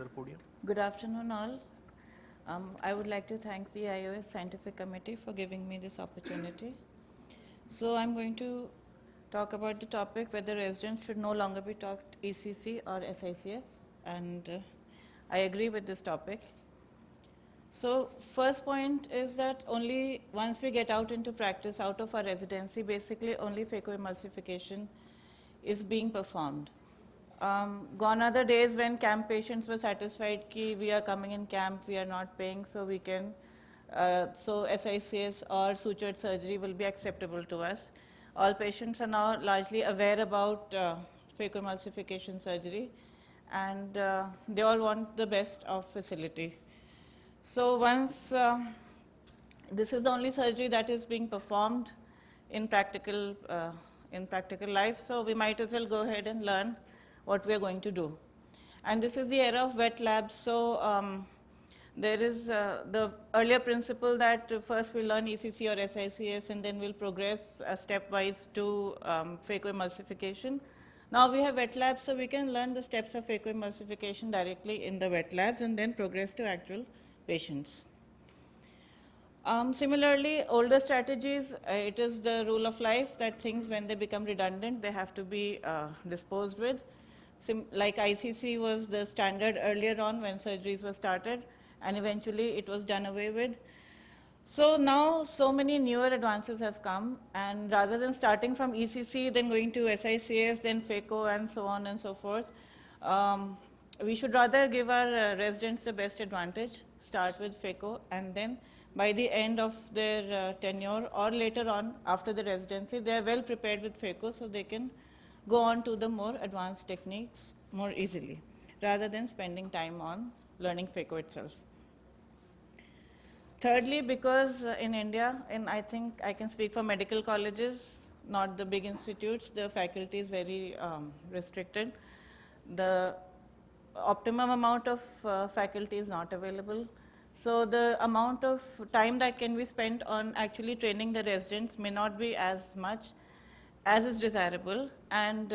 the podium. Good afternoon, all. I would like to thank the iOS Scientific Committee for giving me this opportunity. So I'm going to talk about the topic whether residents should no longer be taught ECC or SICS, and I agree with this topic. So first point is that only once we get out into practice, out of our residency, basically only phacoemulsification is being performed. Gone are the days when camp patients were satisfied that we are coming in camp, we are not paying, so we can, so SICS or sutured surgery will be acceptable to us. All patients are now largely aware about phacoemulsification surgery, and they all want the best of facility. So once this is the only surgery that is being performed in practical life, so we might as well go ahead and learn what we are going to do. And this is the era of wet labs. So there is the earlier principle that first we learn ECC or SICS and then we'll progress stepwise to phacoemulsification. Now we have wet labs, so we can learn the steps of phacoemulsification directly in the wet labs and then progress to actual patients. Similarly, older strategies, it is the rule of life that things, when they become redundant, they have to be disposed with. Like ICC was the standard earlier on when surgeries were started, and eventually it was done away with. So now so many newer advances have come, and rather than starting from ECC, then going to SICS, then phaco, and so on and so forth, we should rather give our residents the best advantage, start with phaco, and then by the end of their tenure or later on after the residency, they are well prepared with phaco, so they can go on to the more advanced techniques more easily, rather than spending time on learning phaco itself. Thirdly, because in India, and I think I can speak for medical colleges, not the big institutes, the faculty is very restricted. The optimum amount of faculty is not available. So the amount of time that can be spent on actually training the residents may not be as much as is desirable, and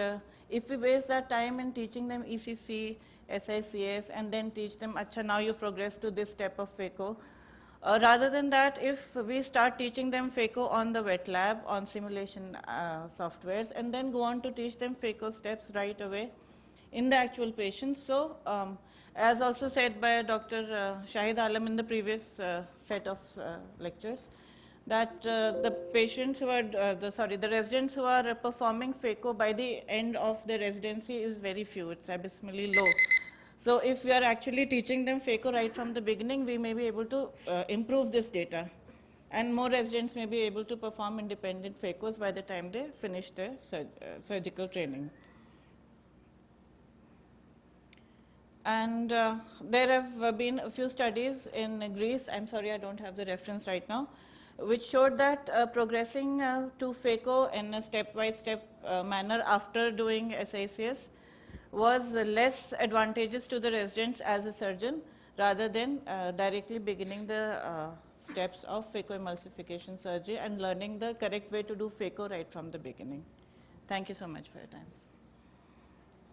if we waste that time in teaching them ECC, SICS, and then teach them, acha, now you progress to this step of phaco. Rather than that, if we start teaching them phaco on the wet lab, on simulation softwares, and then go on to teach them phaco steps right away in the actual patients. So as also said by Dr. Shahid Alam in the previous set of lectures, that the patients who are, the residents who are performing phaco by the end of the residency is very few. It's abysmally low. So if we are actually teaching them phaco right from the beginning, we may be able to improve this data. And more residents may be able to perform independent phacos by the time they finish their surgical training. And there have been a few studies in Greece, I'm sorry I don't have the reference right now, which showed that progressing to phaco in a step-by-step manner after doing SICS was less advantageous to the residents as a surgeon rather than directly beginning the steps of phacoemulsification surgery and learning the correct way to do phaco right from the beginning. Thank you so much for your time.